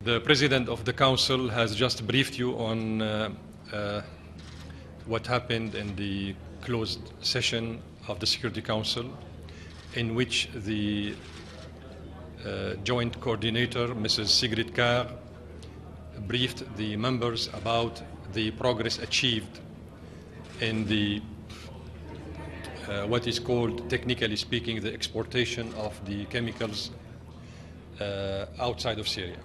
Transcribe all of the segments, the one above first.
The President of the Council has just briefed you on what happened in the closed session of the Security Council, in which the Joint Coordinator, Mrs. Sigrid Kaag, briefed the members about the progress achieved in the what is called, technically speaking, the exportation of the chemicals outside of Syria.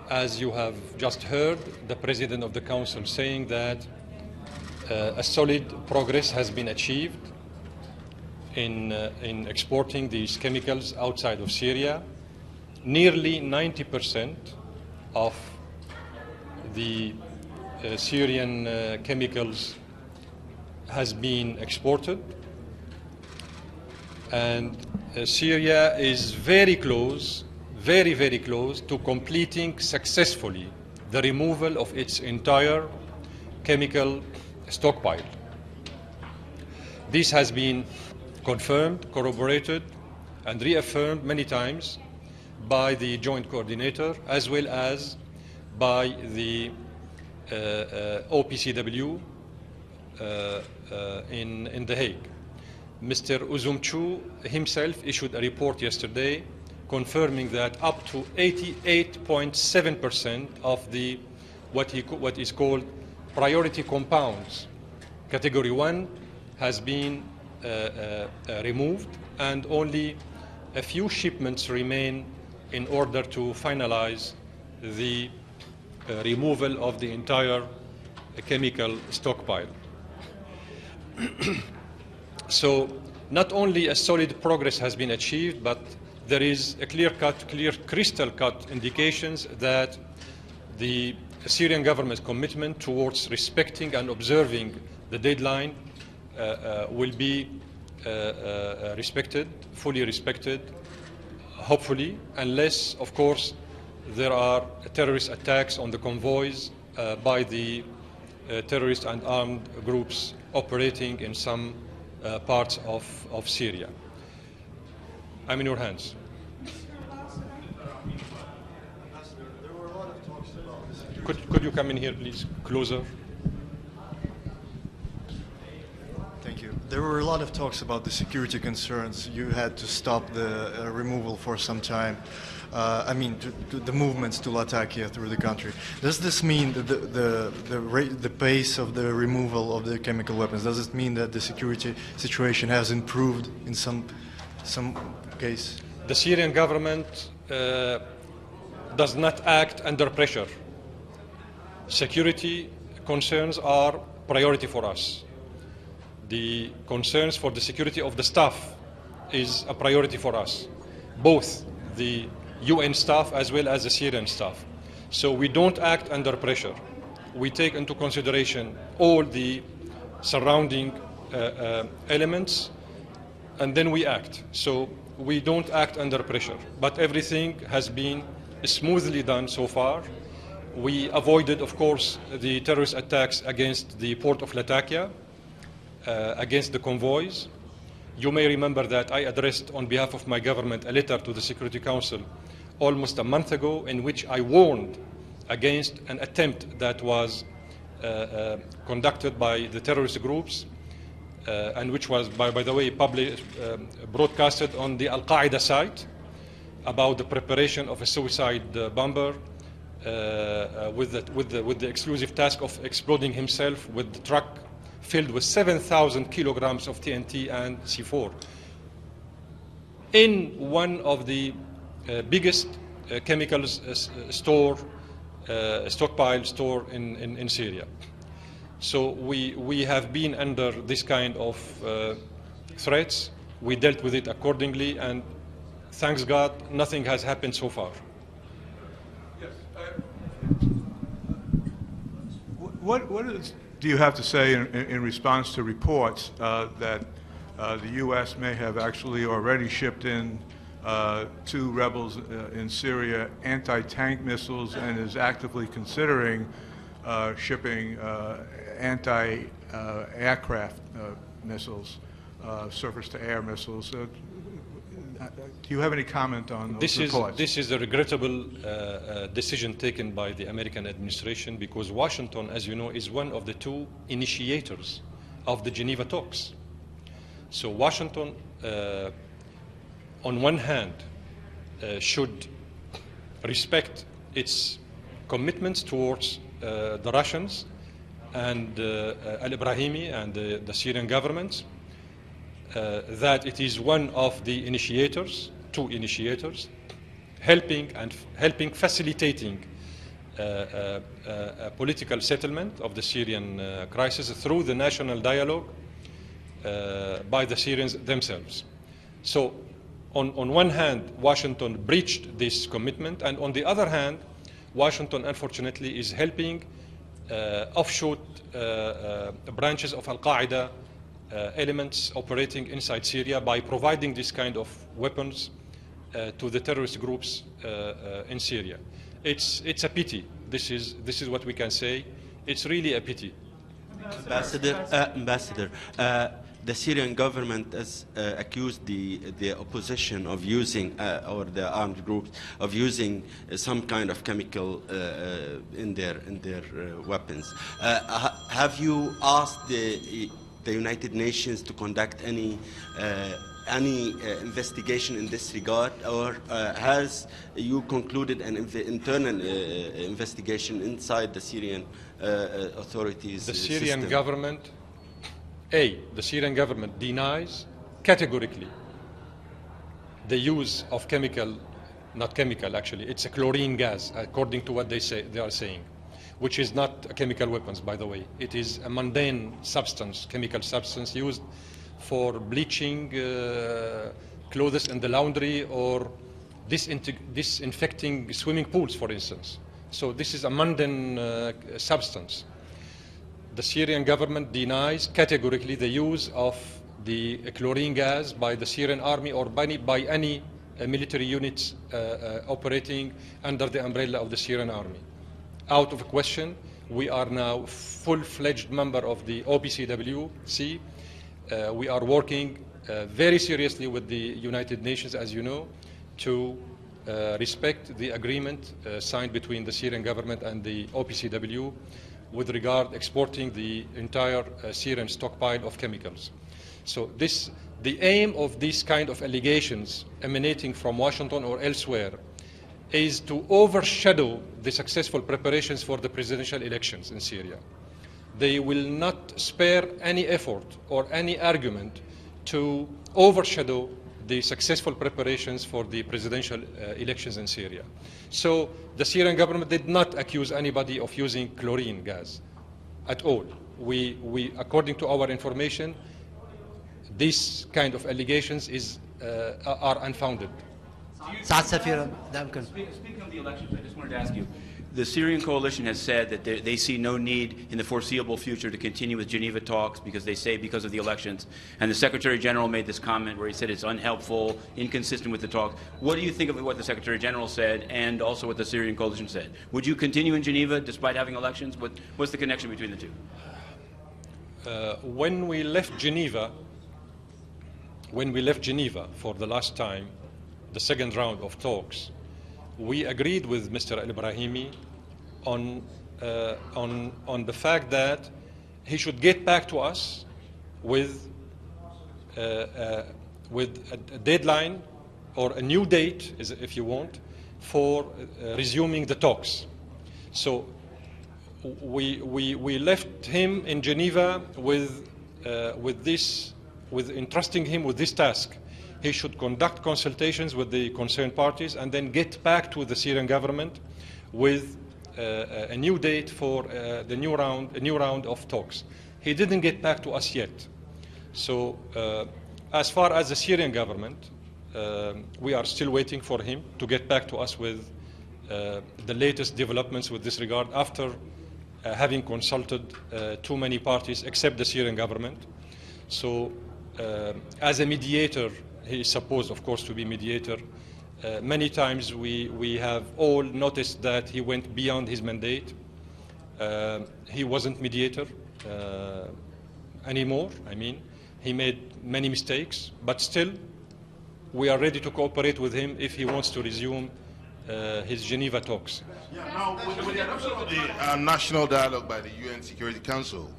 As you have just heard, the President of the Council saying that a solid progress has been achieved in exporting these chemicals outside of Syria. Nearly 90% of the Syrian chemicals has been exported, and Syria is very close, very close to completing successfully the removal of its entire chemical stockpile. This has been confirmed, corroborated, and reaffirmed many times by the Joint Coordinator as well as by the OPCW in The Hague. Mr. Uzumchu himself issued a report yesterday confirming that up to 88.7% of the what is called priority compounds, category 1, has been removed, and only a few shipments remain in order to finalize the removal of the entire chemical stockpile. So not only a solid progress has been achieved, but there is a clear crystal cut indications that the Syrian government's commitment towards respecting and observing the deadline will be respected, fully respected, hopefully, unless, of course, there are terrorist attacks on the convoys by the terrorist and armed groups operating in some parts of Syria. I'm in your hands. Could you come in here, please, closer? Thank you. There were a lot of talks about the security concerns. You had to stop the removal for some time. The movements to Latakia through the country. Does this mean that the pace of the removal of the chemical weapons, does it mean that the security situation has improved in some case? The Syrian government does not act under pressure. Security concerns are priority for us. The concerns for the security of the staff is a priority for us, both the UN staff as well as the Syrian staff. So we don't act under pressure. We take into consideration all the surrounding elements, and then we act. So we don't act under pressure, but everything has been smoothly done so far. We avoided, of course, the terrorist attacks against the port of Latakia, against the convoys. You may remember that I addressed on behalf of my government a letter to the Security Council almost a month ago in which I warned against an attempt that was conducted by the terrorist groups and which was, by the way, broadcasted on the Al-Qaeda site about the preparation of a suicide bomber with the exclusive task of exploding himself with the truck filled with 7,000 kilograms of TNT and C4 in one of the biggest chemicals stockpile store in Syria. So we have been under this kind of threats. We dealt with it accordingly, and thanks God, nothing has happened so far. Yes. What do you have to say in response to reports that the U.S. may have actually already shipped in to rebels in Syria anti-tank missiles and is actively considering shipping anti-aircraft missiles, surface-to-air missiles? Do you have any comment on those This reports? this is a regrettable decision taken by the American administration, because Washington, as you know, is one of the two initiators of the Geneva talks. So Washington, on one hand, should respect its commitments towards the Russians and al-Ibrahimi and the Syrian government, that it is one of the initiators, two initiators, helping facilitating a political settlement of the Syrian crisis through the national dialogue by the Syrians themselves. So on one hand, Washington breached this commitment, and on the other hand, Washington unfortunately is helping offshoot branches of Al-Qaeda elements operating inside Syria by providing this kind of weapons to the terrorist groups in Syria. It's a pity. This is what we can say. It's really a pity. Ambassador, the Syrian government has accused the opposition of using, or the armed groups, of using some kind of chemical in their weapons. Have you asked the United Nations to conduct any investigation in this regard, or has you concluded an internal investigation inside the Syrian authorities? The Syrian government, the Syrian government denies categorically the use of chemical, not chemical actually, it's a chlorine gas, according to what they are saying, which is not chemical weapons, by the way. It is a mundane substance, chemical substance used for bleaching clothes in the laundry or disinfecting swimming pools, for instance. So this is a mundane substance. The Syrian government denies categorically the use of the chlorine gas by the Syrian army or by any military units operating under the umbrella of the Syrian army. Out of question. We are now full-fledged member of the OPCWC. We are working very seriously with the United Nations, as you know, to respect the agreement signed between the Syrian government and the OPCW with regard exporting the entire Syrian stockpile of chemicals. So the aim of these kind of allegations emanating from Washington or elsewhere is to overshadow the successful preparations for the presidential elections in Syria. They will not spare any effort or any argument to overshadow the successful preparations for the presidential elections in Syria. So the Syrian government did not accuse anybody of using chlorine gas at all. We according to our information, these kind of allegations are unfounded. Speaking of the elections, I just wanted to ask you, the Syrian coalition has said that they see no need in the foreseeable future to continue with Geneva talks because they say because of the elections. And the Secretary General made this comment where he said it's unhelpful, inconsistent with the talks. What do you think of what the Secretary General said and also what the Syrian coalition said? Would you continue in Geneva despite having elections? What's the connection between the two? When we left Geneva for the last time, the second round of talks, we agreed with Mr. Al-Ibrahimi on the fact that he should get back to us with a deadline or a new date, if you want, for resuming the talks. So we left him in Geneva with entrusting him with this task. He should conduct consultations with the concerned parties and then get back to the Syrian government with a new date for a new round of talks. He didn't get back to us yet. So as far as the Syrian government, we are still waiting for him to get back to us with the latest developments with this regard after having consulted too many parties except the Syrian government. So as a mediator, he is supposed, of course, to be mediator. Many times we have all noticed that he went beyond his mandate. He wasn't mediator anymore. I mean, he made many mistakes, but still we are ready to cooperate with him if he wants to resume his Geneva talks. Yeah, now, with the adoption of the national dialogue by the UN Security Council,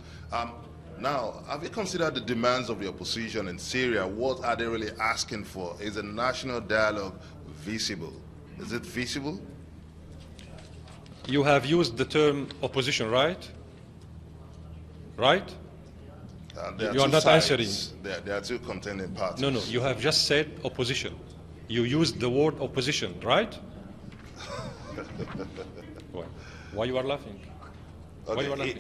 now, have you considered the demands of the opposition in Syria? What are they really asking for? Is a national dialogue visible? Is it visible? You have used the term opposition, right? Right? You are not answering. There are two contending parties. No, you have just said opposition. You used the word opposition, right? Why you are laughing? Okay, Why you are laughing?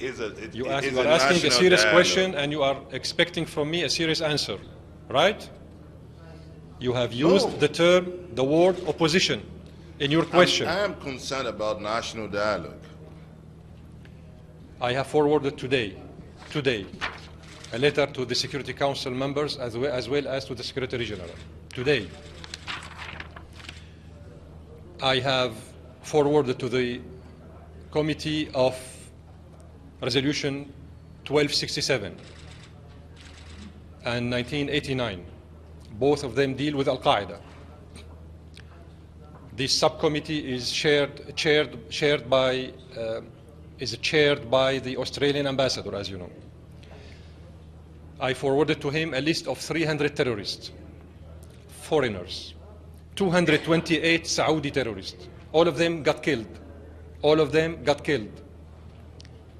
You is are asking a serious question and you are expecting from me a serious answer, right? You have used the word opposition in your question. I am concerned about national dialogue. I have forwarded today, a letter to the Security Council members as well as to the Secretary General. Today, I have forwarded to the Committee of Resolution 1267 and 1989. Both of them deal with Al-Qaeda. This subcommittee is chaired by the Australian ambassador, as you know. I forwarded to him a list of 300 terrorists, foreigners, 228 Saudi terrorists. All of them got killed.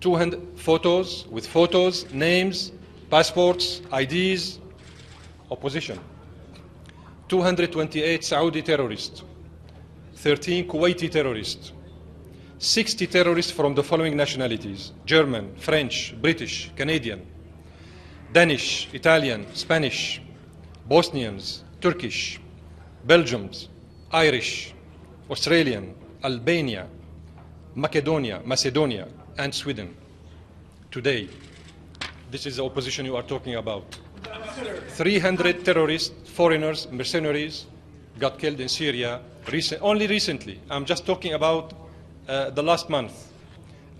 200 photos, names, passports, IDs, opposition. 228 Saudi terrorists, 13 Kuwaiti terrorists, 60 terrorists from the following nationalities: German, French, British, Canadian, Danish, Italian, Spanish, Bosnians, Turkish, Belgians, Irish, Australian, Albania, Macedonia, and Sweden. Today, this is the opposition you are talking about. 300 terrorists, foreigners, mercenaries got killed in Syria only recently. I'm just talking about the last month.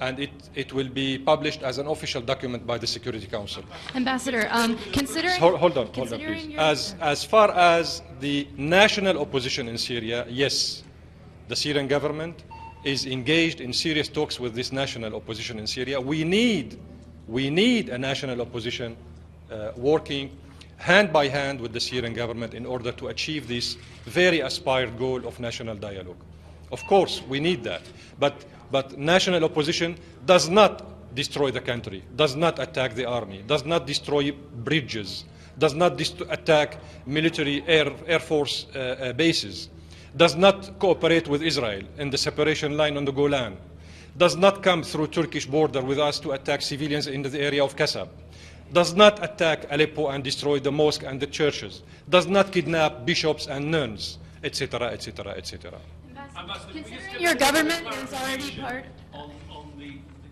And it will be published as an official document by the Security Council. Ambassador, considering... Hold on, please. As far as the national opposition in Syria, yes, the Syrian government is engaged in serious talks with this national opposition in Syria. We need a national opposition working hand by hand with the Syrian government in order to achieve this very aspired goal of national dialogue. Of course, we need that. But national opposition does not destroy the country, does not attack the army, does not destroy bridges, does not attack military air force bases, does not cooperate with Israel in the separation line on the Golan, does not come through Turkish border with us to attack civilians in the area of Kasab, does not attack Aleppo and destroy the mosque and the churches, does not kidnap bishops and nuns, etc., etc., etc. Considering your government is already part... On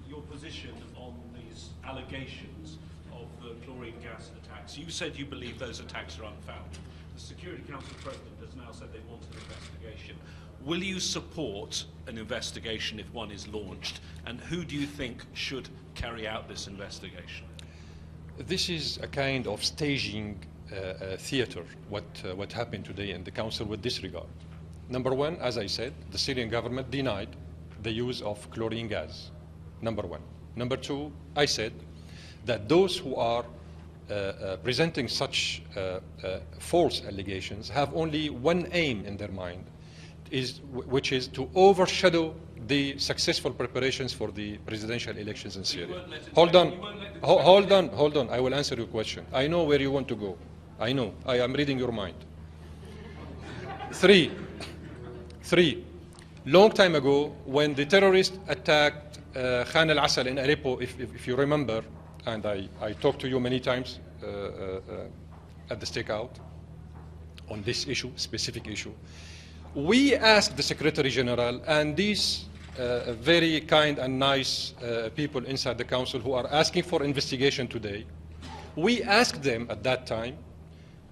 your position on these allegations of the chlorine gas attacks. You said you believe those attacks are unfounded. The Security Council President has now said they want an investigation. Will you support an investigation if one is launched? And who do you think should carry out this investigation? This is a kind of staging theater, what happened today in the Council with this regard. Number one, as I said, the Syrian government denied the use of chlorine gas. Number one. Number two, I said that those who are presenting such false allegations have only one aim in their mind, which is to overshadow the successful preparations for the presidential elections in Syria. Hold on. I will answer your question. I know where you want to go. I know. I am reading your mind. Three, long time ago, when the terrorists attacked Khan al-Assal in Aleppo, if you remember, and I talked to you many times at the Stakeout on this issue, specific issue, we asked the Secretary General and these very kind and nice people inside the Council who are asking for investigation today, we asked them at that time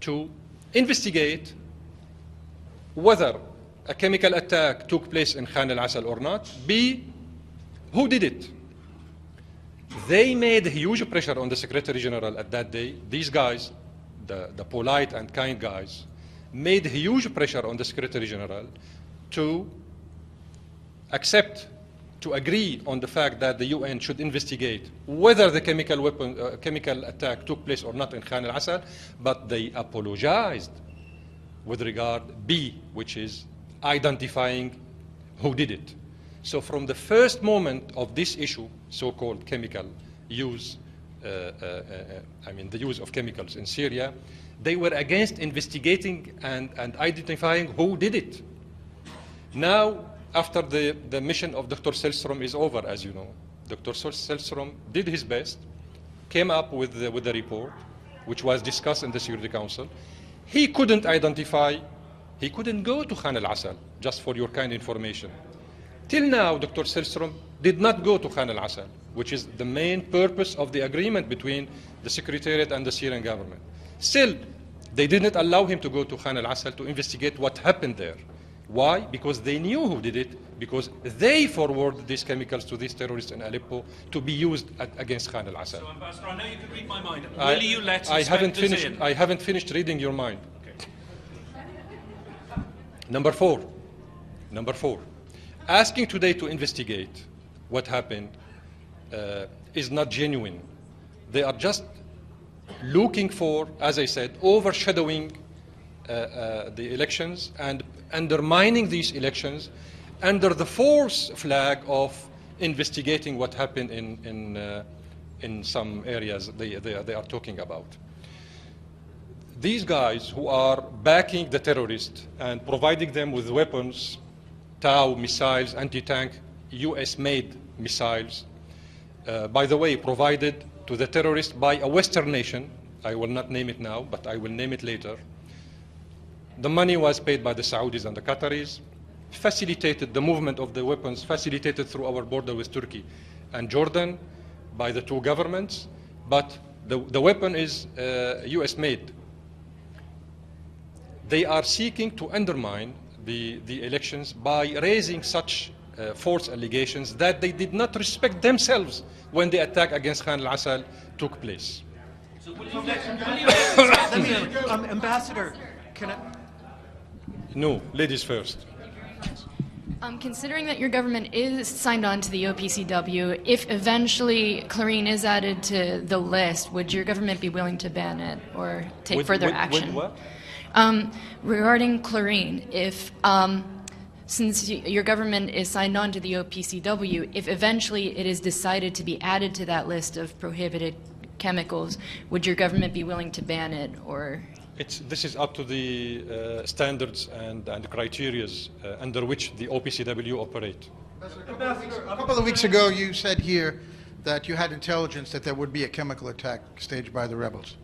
to investigate whether a chemical attack took place in Khan al-Assal or not. B, who did it? They made huge pressure on the Secretary General at that day. These guys, the polite and kind guys, made huge pressure on the Secretary General to accept, to agree on the fact that the UN should investigate whether the chemical attack took place or not in Khan al-Assal, but they apologized with regard B, which is identifying who did it. So from the first moment of this issue, so-called chemical use, the use of chemicals in Syria, they were against investigating and identifying who did it. Now, after the mission of Dr. Selstrom is over, as you know, Dr. Selstrom did his best, came up with the report, which was discussed in the Security Council. He couldn't identify, he couldn't go to Khan al-Assal, just for your kind information. Till now, Dr. Selstrom did not go to Khan al-Assal, which is the main purpose of the agreement between the Secretariat and the Syrian government. Still, they didn't allow him to go to Khan al-Assal to investigate what happened there. Why? Because they knew who did it, because they forwarded these chemicals to these terrorists in Aleppo to be used against Khan al-Assal. So, Ambassador, I know you can read my mind. Will you let I haven't in? finished reading your mind. Okay. Number four, asking today to investigate what happened is not genuine. They are just looking for, as I said, overshadowing the elections and undermining these elections under the false flag of investigating what happened in some areas they are talking about. These guys who are backing the terrorists and providing them with weapons, TOW missiles, anti-tank, US-made missiles, by the way, provided to the terrorists by a Western nation. I will not name it now, but I will name it later. The money was paid by the Saudis and the Qataris, facilitated the movement of the weapons, facilitated through our border with Turkey and Jordan by the two governments, but the weapon is US-made. They are seeking to undermine the elections by raising such false allegations that they did not respect themselves when the attack against Khan al-Assal took place. So will you let Ambassador, can I? No, ladies first. Considering that your government is signed on to the OPCW, if eventually chlorine is added to the list, would your government be willing to ban it or take further action? With what? Regarding chlorine, if since your government is signed on to the OPCW, if eventually it is decided to be added to that list of prohibited chemicals, would your government be willing to ban it or? This is up to the standards and criteria under which the OPCW operate. Ambassador, a couple of weeks ago you said here that you had intelligence that there would be a chemical attack staged by the rebels.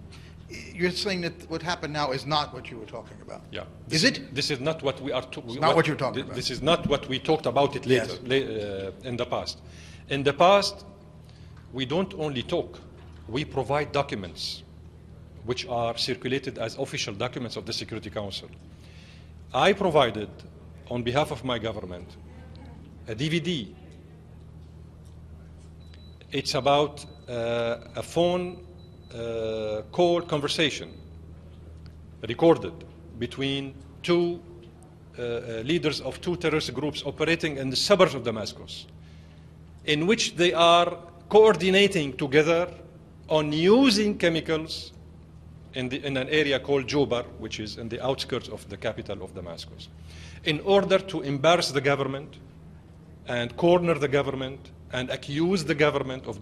You're saying that what happened now is not what you were talking about. Yeah. Is it? This is not what we are talking. Not what you're talking about. This is not what we talked about it later, Yes. In the past. In the past, we don't only talk, we provide documents which are circulated as official documents of the Security Council. I provided, on behalf of my government, a DVD. It's about a phone call conversation recorded between two leaders of two terrorist groups operating in the suburbs of Damascus, in which they are coordinating together on using chemicals in an area called Jobar, which is in the outskirts of the capital of Damascus, in order to embarrass the government and corner the government and accuse the government of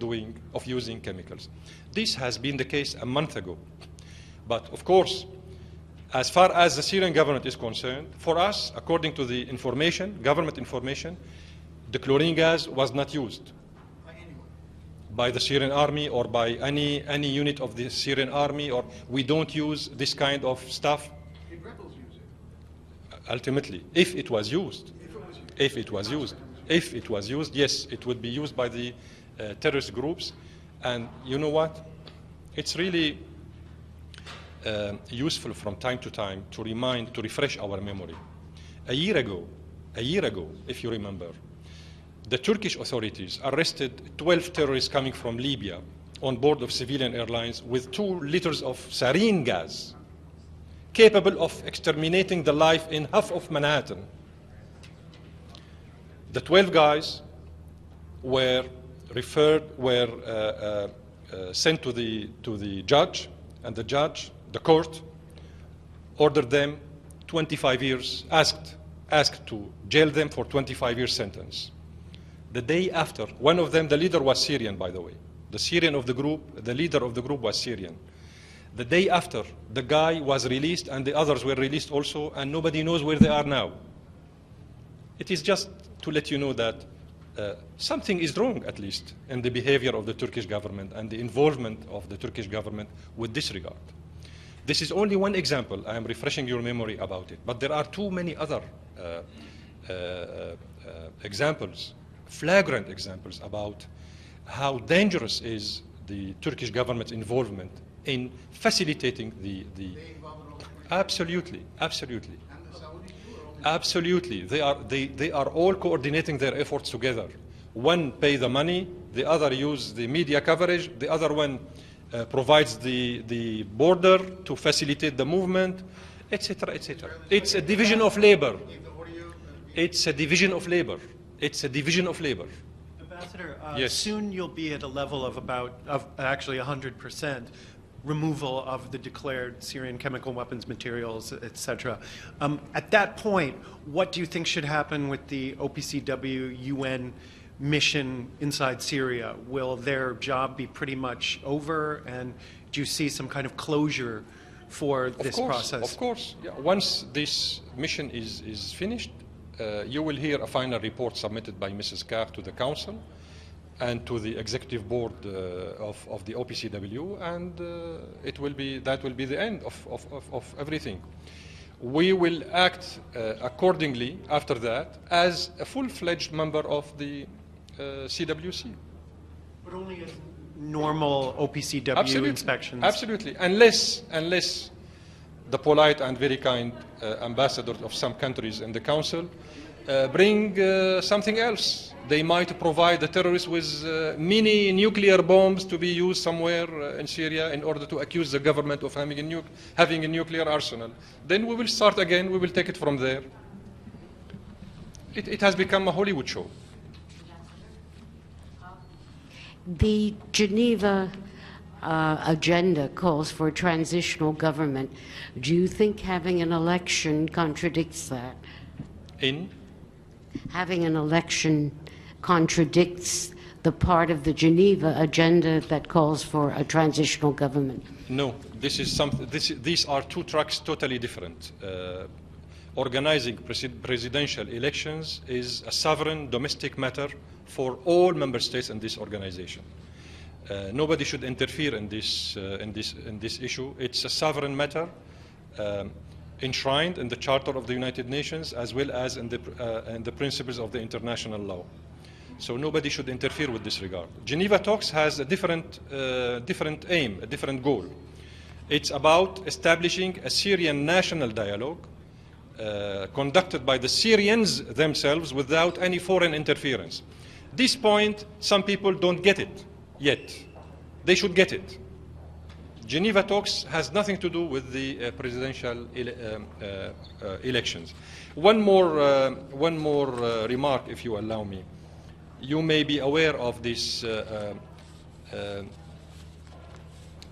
using chemicals. This has been the case a month ago. But of course, as far as the Syrian government is concerned, for us, according to the information, government information, the chlorine gas was not used by the Syrian army or by any unit of the Syrian army, or we don't use this kind of stuff. Did rebels use it? Ultimately, if it was used, yes, it would be used by the terrorist groups. And you know what? It's really useful from time to time to refresh our memory. A year ago, if you remember, the Turkish authorities arrested 12 terrorists coming from Libya on board of civilian airlines with 2 liters of sarin gas, capable of exterminating the life in half of Manhattan. The 12 guys were sent to the judge, and the court, ordered them 25 years, asked to jail them for 25 years sentence. The day after, one of them, the leader was Syrian, by the way. The leader of the group was Syrian. The day after, the guy was released and the others were released also, and nobody knows where they are now. It is just to let you know that something is wrong, at least, in the behavior of the Turkish government and the involvement of the Turkish government with this regard. This is only one example. I am refreshing your memory about it. But there are too many other examples, flagrant examples, about how dangerous is the Turkish government's involvement in facilitating the absolutely. Absolutely. They are all coordinating their efforts together. One pay the money, the other use the media coverage, the other one provides the border to facilitate the movement, etc., etc. It's a division of labor. It's a division of labor. It's a division of labor. Ambassador, yes. Soon you'll be at a level of actually 100% removal of the declared Syrian chemical weapons materials, etc. At that point, what do you think should happen with the OPCW UN mission inside Syria? Will their job be pretty much over, and do you see some kind of closure for this process? Of course. Yeah. Once this mission is finished, you will hear a final report submitted by Mrs. Kaf to the Council and to the executive board of the OPCW, and that will be the end of everything. We will act accordingly after that as a full-fledged member of the CWC. But only as normal OPCW inspections? Absolutely, unless the polite and very kind ambassadors of some countries in the Council bring something else. They might provide the terrorists with mini nuclear bombs to be used somewhere in Syria in order to accuse the government of having a nuclear arsenal. Then we will start again. We will take it from there. It has become a Hollywood show. The Geneva agenda calls for a transitional government. Do you think having an election contradicts that? Having an election contradicts the part of the Geneva agenda that calls for a transitional government? No, these are two tracks totally different. Organizing presidential elections is a sovereign domestic matter for all member states in this organization. Nobody should interfere in this issue. It's a sovereign matter enshrined in the Charter of the United Nations as well as in the principles of the international law. So nobody should interfere with this regard. Geneva talks has a different aim, a different goal. It's about establishing a Syrian national dialogue conducted by the Syrians themselves without any foreign interference. This point, some people don't get it yet. They should get it. Geneva talks has nothing to do with the presidential elections. One more remark, if you allow me. You may be aware of this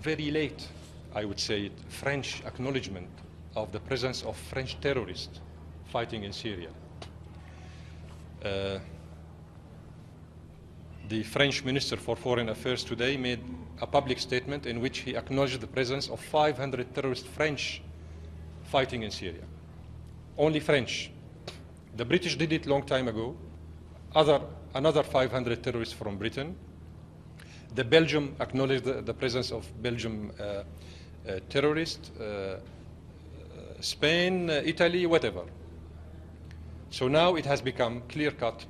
very late, I would say, French acknowledgement of the presence of French terrorists fighting in Syria. The French Minister for Foreign Affairs today made a public statement in which he acknowledged the presence of 500 terrorist French fighting in Syria. Only French. The British did it a long time ago. Another 500 terrorists from Britain. The Belgium acknowledged the presence of Belgium terrorists. Spain, Italy, whatever. So now it has become clear-cut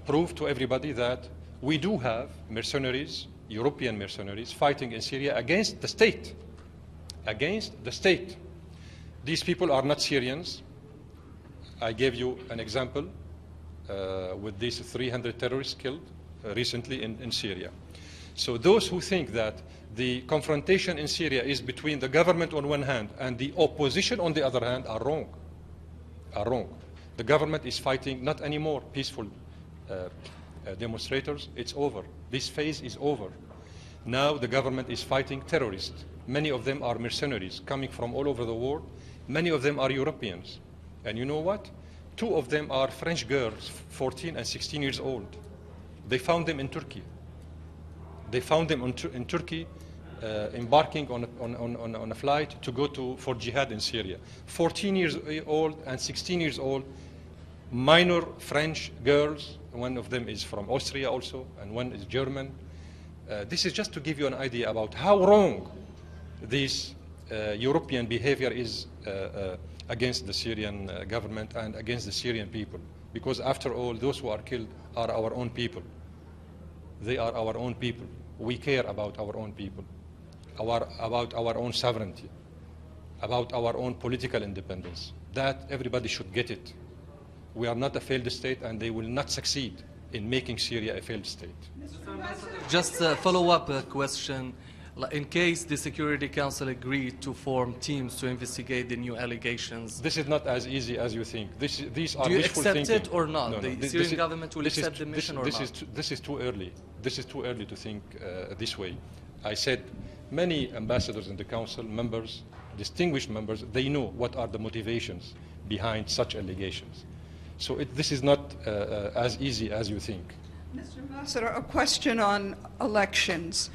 proof to everybody that we do have mercenaries, European mercenaries, fighting in Syria against the state. Against the state. These people are not Syrians. I gave you an example with these 300 terrorists killed recently in Syria. So those who think that the confrontation in Syria is between the government on one hand and the opposition on the other hand are wrong. Are wrong. The government is fighting not anymore peaceful demonstrators. It's over. This phase is over. Now the government is fighting terrorists. Many of them are mercenaries coming from all over the world. Many of them are Europeans. And you know what? 2 of them are French girls, 14 and 16 years old. They found them in Turkey. They found them in Turkey embarking on a flight to go for jihad in Syria. 14 years old and 16 years old, minor French girls. One of them is from Austria also, and one is German. This is just to give you an idea about how wrong this European behavior is against the Syrian government and against the Syrian people. Because after all, those who are killed are our own people. They are our own people. We care about our own people, about our own sovereignty, about our own political independence. That everybody should get it. We are not a failed state, and they will not succeed in making Syria a failed state. Just a follow-up question. In case the Security Council agreed to form teams to investigate the new allegations, this is not as easy as you think. These are do you wishful accept thinking. it or not? No, The Syrian government will accept the mission or not? This is too early. This is too early to think this way. I said many ambassadors in the council, members, distinguished members, they know what are the motivations behind such allegations. So this is not as easy as you think. Mr. Ambassador, a question on elections.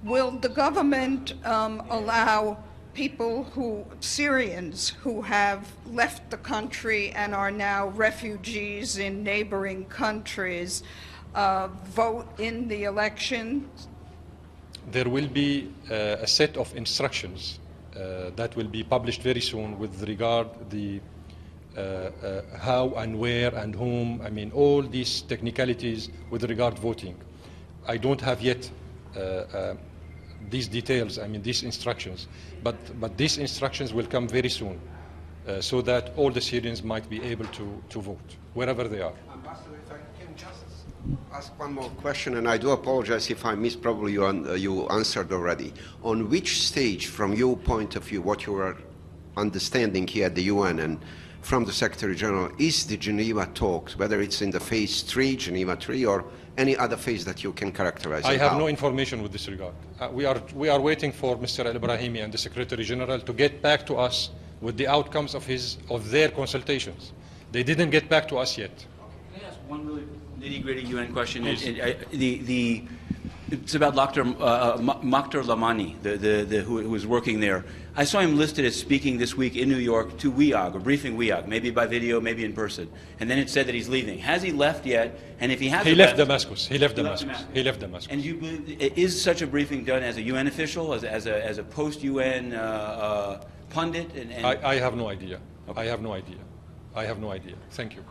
Will the government allow people Syrians who have left the country and are now refugees in neighboring countries, vote in the elections? There will be a set of instructions that will be published very soon with regard the how and where and whom, I mean, all these technicalities with regard voting. I don't have yet these details, I mean, these instructions, but these instructions will come very soon so that all the Syrians might be able to vote, wherever they are. Ambassador, if I can just ask one more question, and I do apologize if I missed, probably you answered already. On which stage, from your point of view, what you are understanding here at the UN and from the Secretary General, is the Geneva talks, whether it's in the phase 3, Geneva 3, or any other phase that you can characterize? I have no information with this regard. We are waiting for Mr. Al-Ibrahimi and the Secretary General to get back to us with the outcomes of their consultations. They didn't get back to us yet. Can I ask one really nitty-gritty UN question? It's about Dr. Makhtar Lamani, who was working there. I saw him listed as speaking this week in New York to WEOG, or briefing WEOG, maybe by video, maybe in person. And then it said that he's leaving. Has he left yet? And if he hasn't, he left Damascus. He left Damascus. He left Damascus. And is such a briefing done as a UN official, as a post-UN pundit? I have no idea. Okay. I have no idea. I have no idea. Thank you.